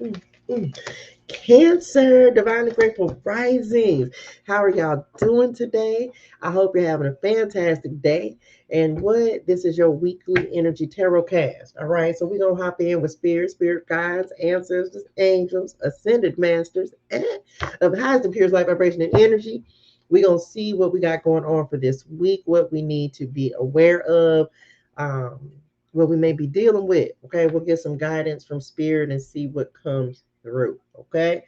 mm. Cancer, divinely grateful risings. How are y'all doing today? I hope you're having a fantastic day. And what? This is your weekly energy tarot cast. All right. So we're going to hop in with spirit guides, ancestors, angels, ascended masters, and of the highest and purest light vibration and energy. We're going to see what we got going on for this week, what we need to be aware of. Um, what we may be dealing with. Okay, we'll get some guidance from spirit and see what comes through. Okay,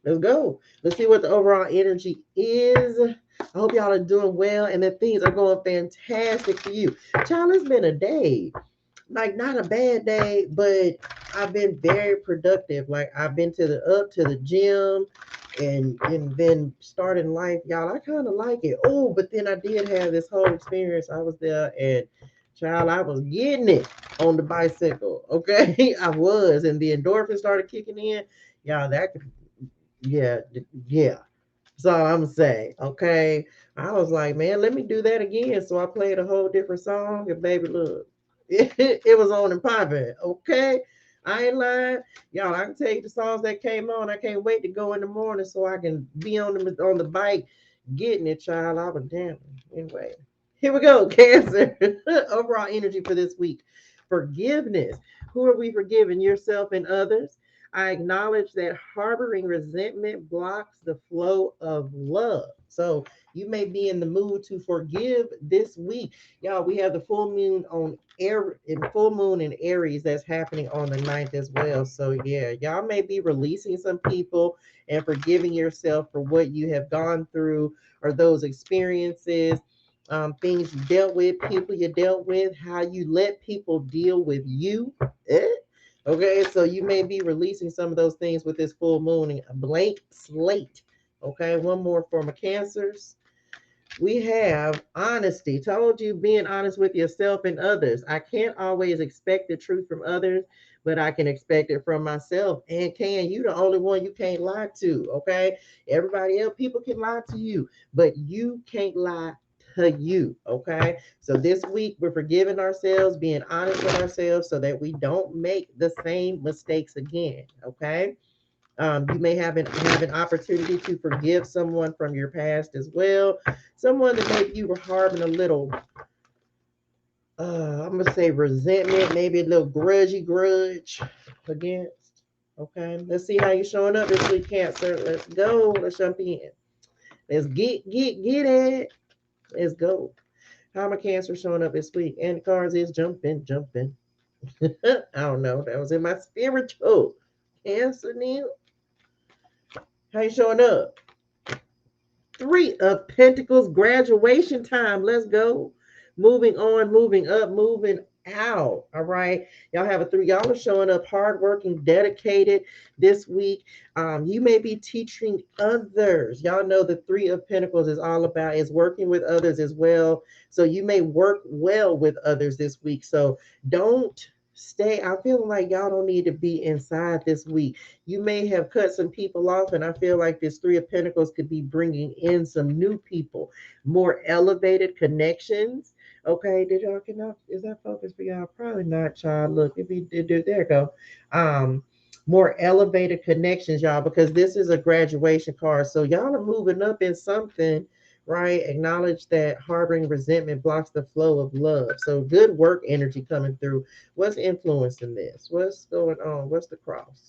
let's go. Let's see what the overall energy is. I hope y'all are doing well and that things are going fantastic for you. Child, it's been a day. Like not a bad day, but I've been very productive. Like I've been to the gym and then starting life, y'all. I kind of like it. Oh, but then I did have this whole experience. I was there and child, I was getting it on the bicycle. Okay, I was, and the endorphin started kicking in. Y'all, that could, yeah, yeah. That's all I'm saying. Okay, I was like, man, let me do that again. So I played a whole different song, and baby, look, it was on and popping. Okay, I ain't lying, y'all. I can tell you the songs that came on. I can't wait to go in the morning so I can be on the bike, getting it, child. I was jamming anyway. Here we go, Cancer. Overall energy for this week. Forgiveness. Who are we forgiving? Yourself and others. I acknowledge that harboring resentment blocks the flow of love. So you may be in the mood to forgive this week. Y'all, we have the full moon in Aries that's happening on the 9th as well. So yeah, y'all may be releasing some people and forgiving yourself for what you have gone through or those experiences, things you dealt with, people you dealt with, how you let people deal with you. Eh? Okay, so you may be releasing some of those things with this full moon and a blank slate. Okay, one more for my cancers. We have honesty. Told you being honest with yourself and others. I can't always expect the truth from others, but I can expect it from myself. And can you the only one you can't lie to? Okay, everybody else, people can lie to you, but you can't lie to you. Okay, so this week we're forgiving ourselves, being honest with ourselves, so that we don't make the same mistakes again. Okay. You may have an opportunity to forgive someone from your past as well. Someone that maybe you were harboring a little, I'm gonna say resentment, maybe a little grudge against. Okay, let's see how you're showing up this week, Cancer. Let's go. Let's jump in. Let's get it. Let's go. How my Cancer showing up this week? And the cards is jumping. I don't know. That was in my spiritual. Cancer, Neil. How you showing up? Three of Pentacles, graduation time. Let's go. Moving on, moving up, moving out. All right. Y'all have a three. Y'all are showing up hardworking, dedicated this week. You may be teaching others. Y'all know the Three of Pentacles is all about is working with others as well. So you may work well with others this week. So don't stay. I feel like y'all don't need to be inside this week. You may have cut some people off, and I feel like this Three of Pentacles could be bringing in some new people, more elevated connections. Okay, did y'all cannot? Is that focus for y'all? Probably not, child. Look, if you did, there you go. More elevated connections, y'all, because this is a graduation card. So y'all are moving up in something, right? Acknowledge that harboring resentment blocks the flow of love. So good work energy coming through. What's influencing this? What's going on? What's the cross?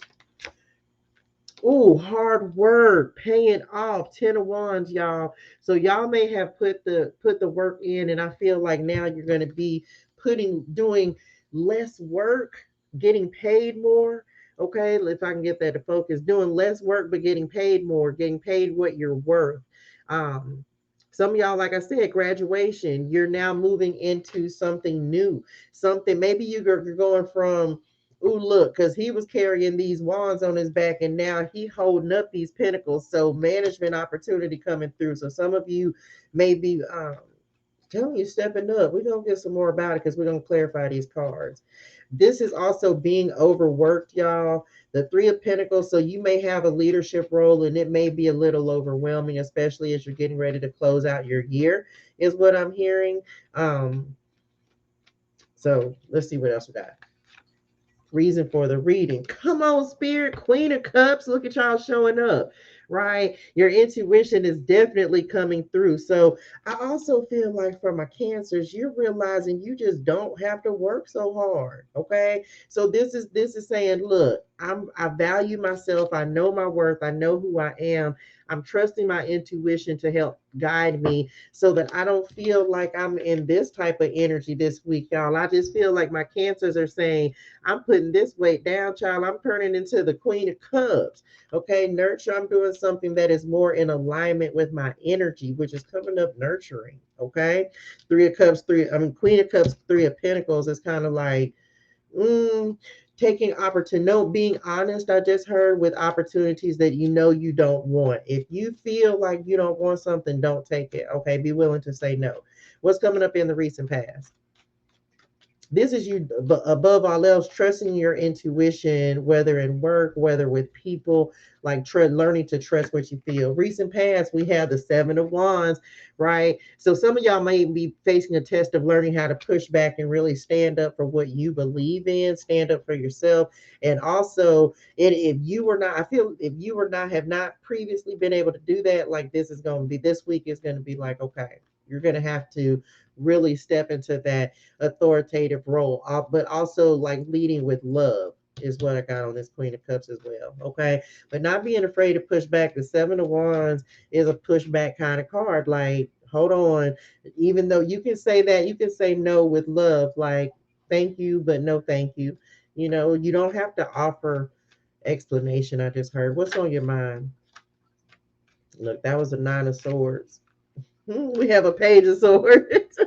Ooh, hard work, paying off. 10 of Wands, y'all. So y'all may have put the work in, and I feel like now you're gonna be doing less work, getting paid more. Okay, if I can get that to focus, doing less work but getting paid more, getting paid what you're worth. Um, some of y'all, like I said, graduation, you're now moving into something new. Something maybe you're going from, ooh, look, because he was carrying these wands on his back and now he holding up these pentacles. So management opportunity coming through. So some of you may be telling you stepping up. We're gonna get some more about it because we're gonna clarify these cards. This is also being overworked, y'all. The Three of Pentacles. So you may have a leadership role and it may be a little overwhelming, especially as you're getting ready to close out your year, is what I'm hearing. So let's see what else we got. reason for the reading. Come on, Spirit, Queen of Cups. Look at y'all showing up, right? Your intuition is definitely coming through. So I also feel like for my cancers, you're realizing you just don't have to work so hard. Okay. So this is saying, look, I value myself. I know my worth. I know who I am. I'm trusting my intuition to help guide me so that I don't feel like I'm in this type of energy this week, y'all. I just feel like my cancers are saying, I'm putting this weight down, child. I'm turning into the Queen of Cups. Okay, nurture. I'm doing something that is more in alignment with my energy, which is coming up nurturing. Okay, Three of Cups, Queen of Cups, Three of Pentacles is kind of like, mm, taking opportunity, being honest. I just heard with opportunities that you know you don't want. If you feel like you don't want something, don't take it. Okay, be willing to say no. What's coming up in the recent past? This is you above all else trusting your intuition, whether in work, whether with people, like learning to trust what you feel. Recent past, we have the Seven of Wands, right? So some of y'all may be facing a test of learning how to push back and really stand up for what you believe in, stand up for yourself. And also, if you were not, I feel if you were not, have not previously been able to do that, like this week is going to be like, okay, you're going to have to really step into that authoritative role, but also like leading with love is what I got on this Queen of Cups as well. Okay. But not being afraid to push back. The Seven of Wands is a pushback kind of card. Like, hold on. Even though you can say that, you can say no with love, like, thank you, but no thank you. You know, you don't have to offer explanation. I just heard. What's on your mind? Look, that was a Nine of Swords. We have a Page of Swords.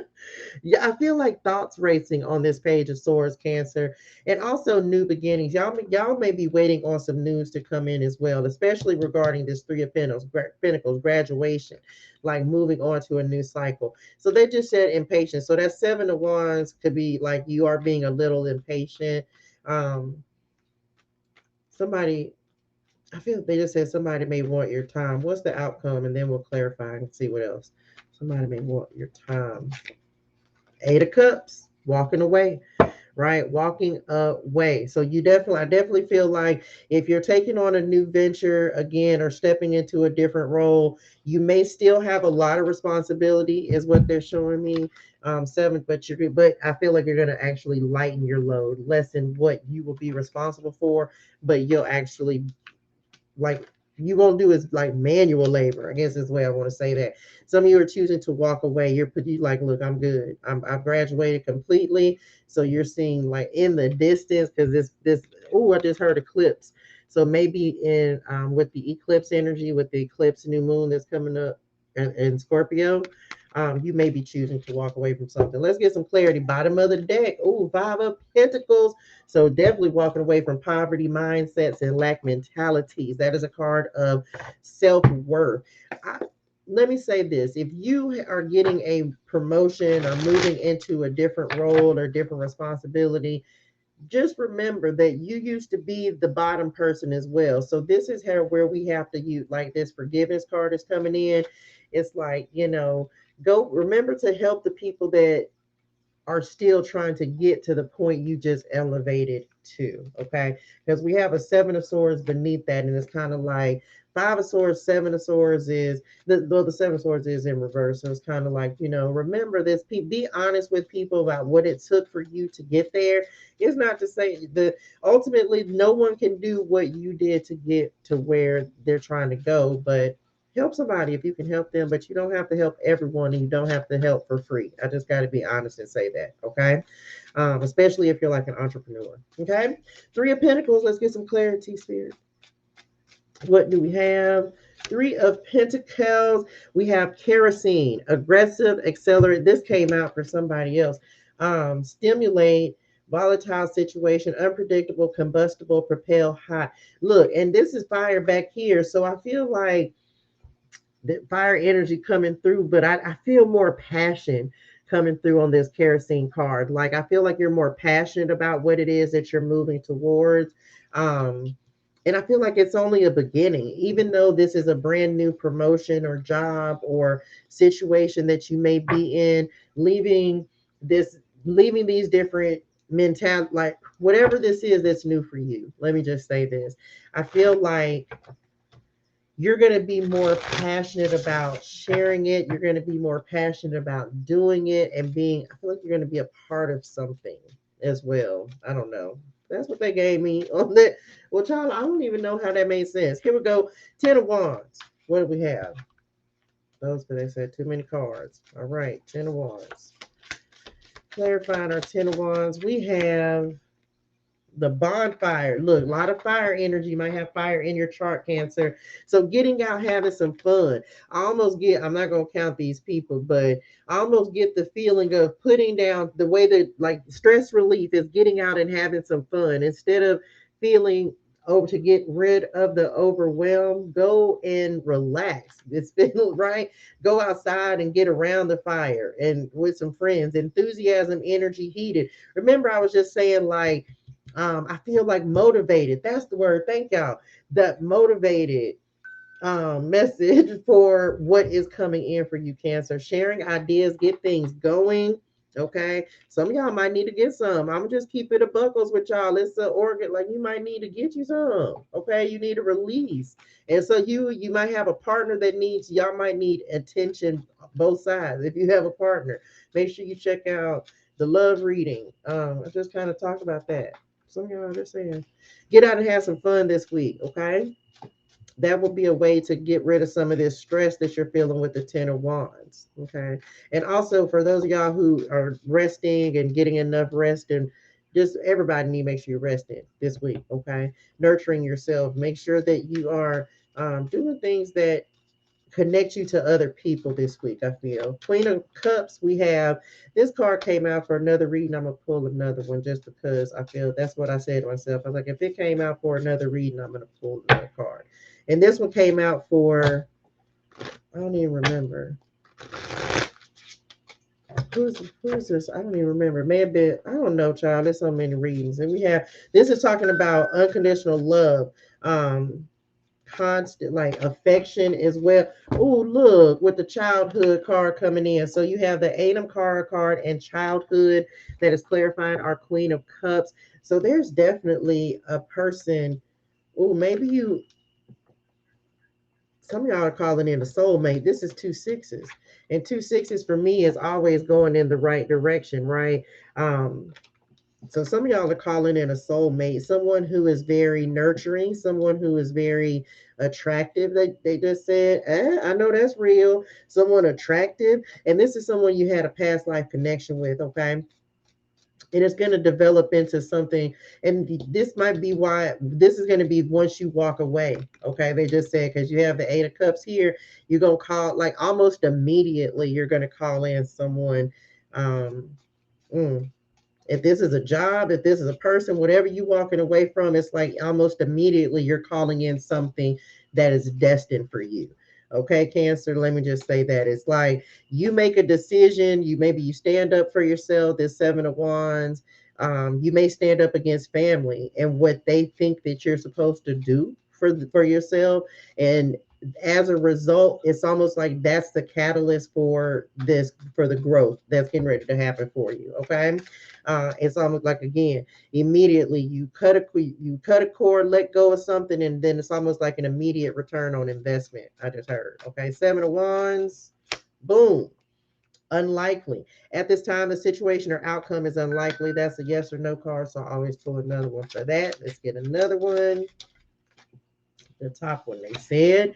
Yeah, I feel like thoughts racing on this Page of Swords, Cancer, and also new beginnings. Y'all may be waiting on some news to come in as well, especially regarding this Three of Pentacles graduation, like moving on to a new cycle. So they just said impatient. So that Seven of Wands could be like you are being a little impatient. Um, somebody, I feel they just said somebody may want your time. What's the outcome? And then we'll clarify and see what else. Somebody may want your time. Eight of Cups, walking away, right? Walking away. So I definitely feel like if you're taking on a new venture again or stepping into a different role, you may still have a lot of responsibility, is what they're showing me. Seven, but I feel like you're gonna actually lighten your load, lessen what you will be responsible for, but you'll actually like you won't do is like manual labor. I guess is the way I want to say that. Some of you are choosing to walk away. You like, look, I'm good. I've graduated completely. So you're seeing like in the distance because this. Oh, I just heard eclipse. So maybe in with the eclipse energy, with the eclipse new moon that's coming up in Scorpio, you may be choosing to walk away from something. Let's get some clarity. Bottom of the deck. Oh, Five of Pentacles. So definitely walking away from poverty mindsets and lack mentalities. That is a card of self-worth. Let me say this. If you are getting a promotion or moving into a different role or different responsibility, just remember that you used to be the bottom person as well. So this is where we have to use like this forgiveness card is coming in. It's like, go remember to help the people that are still trying to get to the point you just elevated to. Okay. Because we have a Seven of Swords beneath that. And it's kind of like Five of Swords, Seven of Swords is the Seven of Swords is in reverse. So it's kind of like, remember this. Be honest with people about what it took for you to get there. It's not to say that ultimately no one can do what you did to get to where they're trying to go, but help somebody if you can help them, but you don't have to help everyone and you don't have to help for free. I just got to be honest and say that. Okay. Especially if you're like an entrepreneur. Okay. Three of Pentacles. Let's get some clarity, Spirit. What do we have? Three of Pentacles. We have kerosene, aggressive, accelerate. This came out for somebody else. Stimulate, volatile situation, unpredictable, combustible, propel, hot. Look, and this is fire back here. So I feel like the fire energy coming through, but I feel more passion coming through on this kerosene card. Like I feel like you're more passionate about what it is that you're moving towards. And I feel like it's only a beginning, even though this is a brand new promotion or job or situation that you may be in, leaving these different mentality, like whatever this is that's new for you. Let me just say this. I feel like you're going to be more passionate about sharing it. You're going to be more passionate about doing it and being, I feel like you're going to be a part of something as well. I don't know. That's what they gave me on that. Well, child, I don't even know how that made sense. Here we go. 10 of Wands. What do we have? Those, but they said too many cards. All right. 10 of Wands. Clarifying our 10 of Wands. We have the bonfire. Look, a lot of fire energy. You might have fire in your chart, Cancer. So getting out, having some fun. I almost get, I'm not going to count these people, but I almost get the feeling of putting down the way that like stress relief is getting out and having some fun instead of feeling over to get rid of the overwhelm. Go and relax. It's been right. Go outside and get around the fire and with some friends. Enthusiasm, energy, heated. Remember, I was just saying like I feel like motivated. That's the word. Thank y'all. That motivated message for what is coming in for you, Cancer. Sharing ideas, get things going. Okay. Some of y'all might need to get some. I'm gonna just keep it a buckles with y'all. It's an organ, like you might need to get you some. Okay. You need a release. And so you might have a partner that needs, y'all might need attention both sides. If you have a partner, make sure you check out the love reading. I just kind of talked about that. Some of y'all are just saying, get out and have some fun this week. Okay, that will be a way to get rid of some of this stress that you're feeling with the 10 of Wands. Okay. And also for those of y'all who are resting and getting enough rest, and just everybody need to make sure you're resting this week. Okay. Nurturing yourself. Make sure that you are doing things that connect you to other people this week. I feel Queen of Cups. We have this card came out for another reading. I'm gonna pull another one just because I feel that's what I said to myself. I was like, if it came out for another reading, I'm gonna pull another card. And this one came out for, I don't even remember. Who's this? I don't even remember. It may have been, I don't know, child. There's so many readings. And we have, this is talking about unconditional love. Constant like affection as well. Oh, look, with the childhood card coming in. So you have the Adam card and childhood that is clarifying our Queen of Cups. So there's definitely a person. Oh, maybe you, some of y'all are calling in a soulmate. This is two sixes. And two sixes for me is always going in the right direction, right? So some of y'all are calling in a soulmate, someone who is very nurturing, someone who is very attractive. They just said, I know that's real. Someone attractive. And this is someone you had a past life connection with, okay? And it's going to develop into something. And this might be why this is going to be once you walk away. Okay. They just said, because you have the 8 of Cups here, you're going to call like almost immediately, you're going to call in someone. Um, mm, if this is a job, if this is a person, whatever you walking away from, it's like almost immediately you're calling in something that is destined for you. Okay, Cancer, let me just say that. It's like you make a decision, you maybe you stand up for yourself, this 7 of Wands. You may stand up against family and what they think that you're supposed to do for yourself. And as a result, it's almost like that's the catalyst for this, for the growth that's getting ready to happen for you. Okay. It's almost like again, immediately you cut a cord, let go of something, and then it's almost like an immediate return on investment. I just heard. Okay, 7 of Wands, boom. Unlikely. At this time, the situation or outcome is unlikely. That's a yes or no card, so I always pull another one for that. Let's get another one. The top one they said.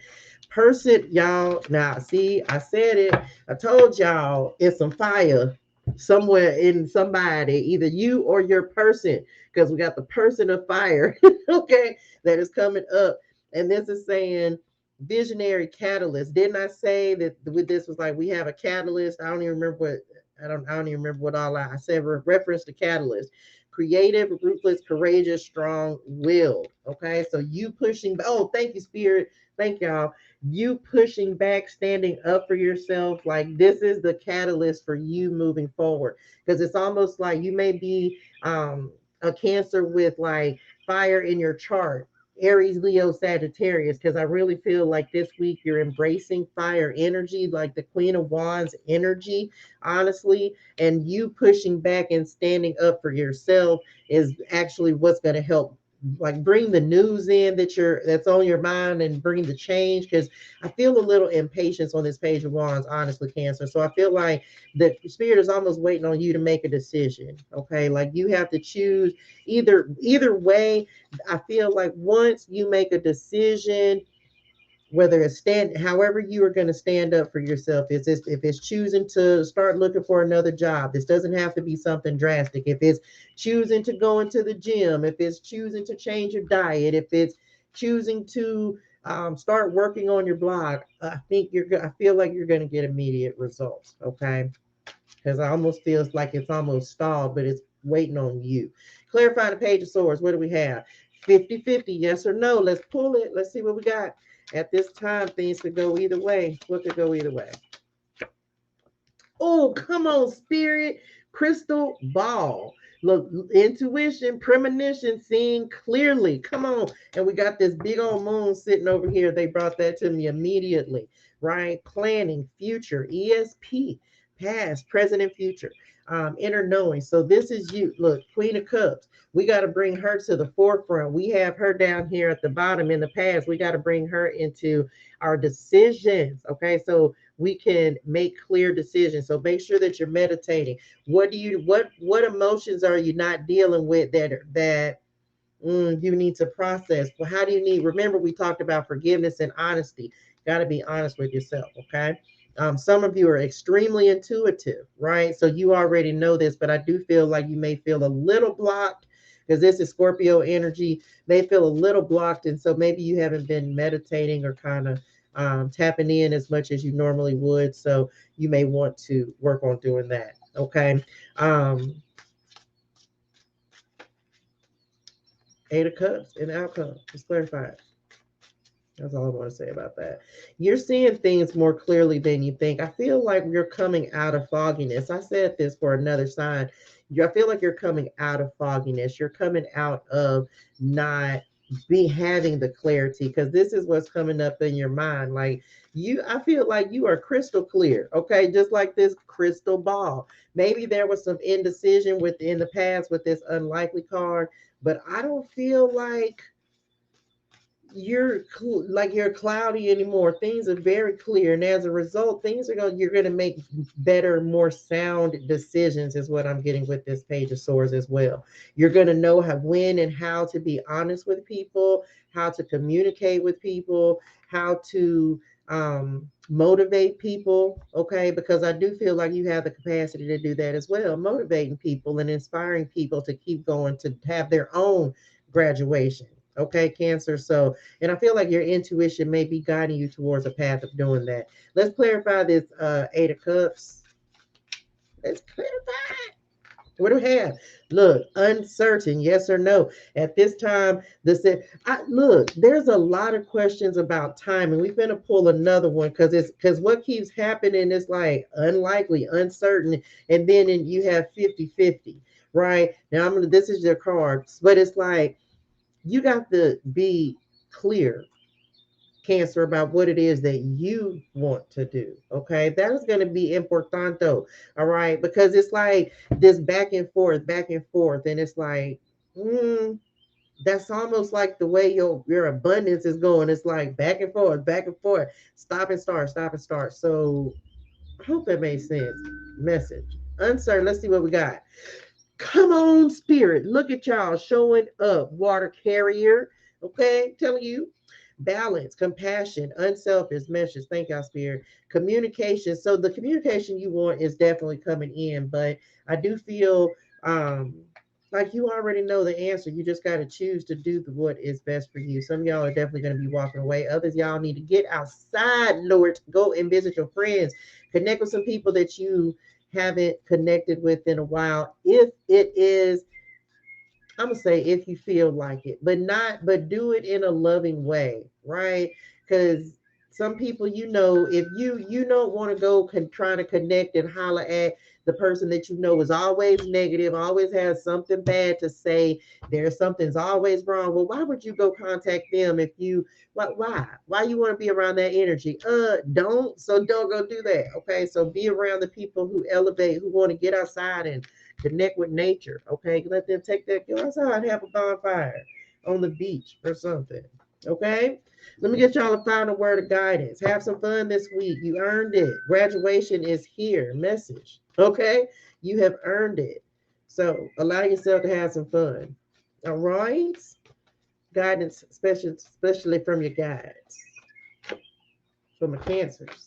Person, y'all. Now, see, I said it. I told y'all it's some fire somewhere in somebody, either you or your person, because we got the person of fire, okay, that is coming up. And this is saying visionary catalyst. Didn't I say that with this was like we have a catalyst? I don't even remember what I don't even remember what all I said. Reference to catalyst. Creative, ruthless, courageous, strong willed. Okay, so you pushing. Oh, thank you, Spirit. Thank y'all. You pushing back, standing up for yourself. Like this is the catalyst for you moving forward. Because it's almost like you may be a Cancer with like fire in your chart. Aries, Leo, Sagittarius, because I really feel like this week you're embracing fire energy, like the Queen of Wands energy, honestly, and you pushing back and standing up for yourself is actually what's going to help, like bring the news in that's on your mind and bring the change. Because I feel a little impatience on this Page of Wands, honestly, Cancer. So I feel like the spirit is almost waiting on you to make a decision. Okay, like you have to choose either way. I feel like once you make a decision, whether it's however you are going to stand up for yourself, if it's choosing to start looking for another job, this doesn't have to be something drastic. If it's choosing to go into the gym, if it's choosing to change your diet, if it's choosing to start working on your blog, I feel like you're going to get immediate results. Okay, because I almost feels like it's almost stalled, but it's waiting on you. Clarify the Page of Swords. What do we have? 50-50, yes or no? Let's pull it. Let's see what we got. At this time, things could go either way. What could go either way? Oh, come on, Spirit. Crystal ball. Look, intuition, premonition, seeing clearly. Come on. And we got this big old moon sitting over here. They brought that to me immediately, right? Planning, future, ESP, past, present, and future. Inner knowing. So this is you. Look, Queen of Cups. We got to bring her to the forefront. We have her down here at the bottom in the past. We got to bring her into our decisions. Okay. So we can make clear decisions. So make sure that you're meditating. What emotions are you not dealing with that you need to process? Well, how do you need? Remember, we talked about forgiveness and honesty. Got to be honest with yourself. Okay. Some of you are extremely intuitive, right? So you already know this, but I do feel like you may feel a little blocked because this is Scorpio energy. May feel a little blocked, and so maybe you haven't been meditating or kind of tapping in as much as you normally would. So you may want to work on doing that. Okay. Um, Eight of Cups and outcome. Just clarified. That's all I want to say about that. You're seeing things more clearly than you think. I feel like you're coming out of fogginess. I said this for another sign. I feel like you're coming out of fogginess. You're coming out of not be having the clarity, because this is what's coming up in your mind. Like I feel like you are crystal clear. Okay, just like this crystal ball. Maybe there was some indecision within the past with this unlikely card, but I don't feel like you're cloudy anymore. Things are very clear, and as a result, you're gonna make better, more sound decisions, is what I'm getting with this Page of Swords as well. You're gonna know when and how to be honest with people, how to communicate with people, how to motivate people. Okay, because I do feel like you have the capacity to do that as well, motivating people and inspiring people to keep going, to have their own graduation. Okay, Cancer. So, and I feel like your intuition may be guiding you towards a path of doing that. Let's clarify this Eight of Cups. Let's clarify. What do we have? Look, uncertain, yes or no. At this time, look, there's a lot of questions about time, and we're gonna pull another one because what keeps happening is like unlikely, uncertain, and then you have 50-50, right? Now this is your cards, but it's like you got to be clear, Cancer, about what it is that you want to do. Okay, that is going to be importante. All right, because it's like this back and forth, and it's like, that's almost like the way your abundance is going. It's like back and forth, stop and start, stop and start. So I hope that made sense. Message uncertain. Let's see what we got. Come on, Spirit. Look at y'all showing up. Water carrier. Okay, telling you. Balance, compassion, unselfish message. Thank y'all, Spirit. Communication. So the communication you want is definitely coming in, but I do feel um like you already know the answer. You just got to choose to do what is best for you. Some of y'all are definitely going to be walking away. Others, y'all need to get outside, Lord. Go and visit your friends. Connect with some people that you haven't connected with in a while. If it is, I'm gonna say if you feel like it, but do it in a loving way, right? Because some people, if you don't want to go trying to connect and holler at, The person that you know is always negative, always has something bad to say. There's something's always wrong. Well, why would you go contact them if you why you want to be around that energy? Don't go do that. Okay. So be around the people who elevate, who want to get outside and connect with nature. Okay. Let them take that, go outside and have a bonfire on the beach or something. Okay. Let me get y'all a final word of guidance. Have some fun this week. You earned it. Graduation is here. Message. Okay. You have earned it. So allow yourself to have some fun. All right. Guidance, especially from your guides, from the cancers.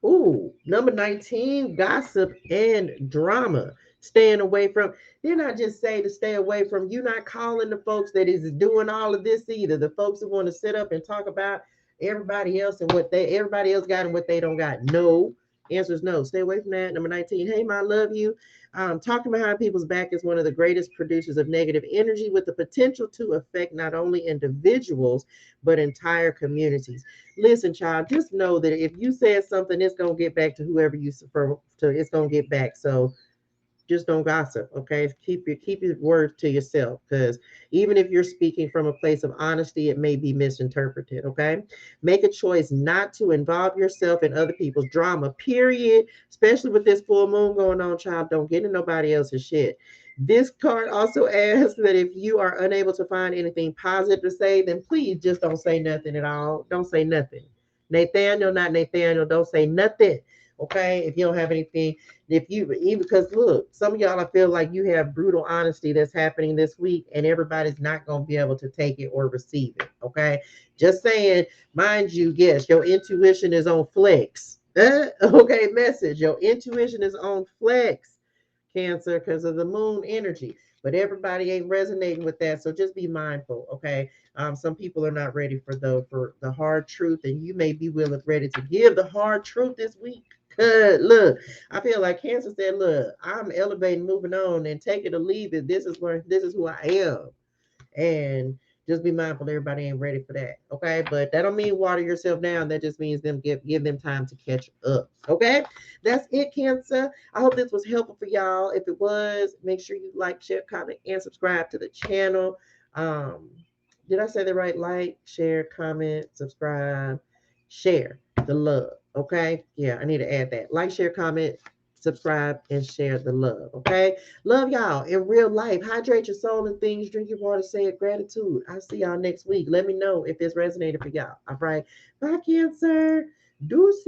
Ooh, number 19, gossip and drama. Staying away from, didn't I just say to stay away from? You not calling the folks that is doing all of this either. The folks that want to sit up and talk about everybody else and what everybody else got and what they don't got. No. Answer is no. Stay away from that. Number 19, hey, my love you. Talking behind people's back is one of the greatest producers of negative energy with the potential to affect not only individuals, but entire communities. Listen, child, just know that if you said something, it's gonna get back to whoever you refer to. It's gonna get back. So just don't gossip, okay? Keep your words to yourself, because even if you're speaking from a place of honesty, it may be misinterpreted, okay? Make a choice not to involve yourself in other people's drama, period. Especially with this full moon going on, child. Don't get in nobody else's shit. This card also asks that if you are unable to find anything positive to say, then please just don't say nothing at all. Don't say nothing. Nathaniel, not Nathaniel, don't say nothing. Okay, if you don't have anything, if you even, because look, some of y'all, I feel like you have brutal honesty that's happening this week, and everybody's not going to be able to take it or receive it. Okay, just saying, mind you, yes, your intuition is on flex. Okay, message, your intuition is on flex, Cancer, because of the moon energy. But everybody ain't resonating with that, so just be mindful. Okay, some people are not ready for the hard truth, and you may be willing ready to give the hard truth this week. Look, I feel like Cancer said, look, I'm elevating, moving on, and take it or leave it. This is who I am. And just be mindful everybody ain't ready for that. Okay. But that don't mean water yourself down. That just means them give them time to catch up. Okay. That's it, Cancer. I hope this was helpful for y'all. If it was, make sure you like, share, comment, and subscribe to the channel. Um, did I say the right? Like, share, comment, subscribe, share the love. Okay. Yeah, I need to add that. Like, share, comment, subscribe, and share the love. Okay. Love y'all in real life. Hydrate your soul and things. Drink your water. Say it. Gratitude. I'll see y'all next week. Let me know if this resonated for y'all. All right. Bye, Cancer. Deuces.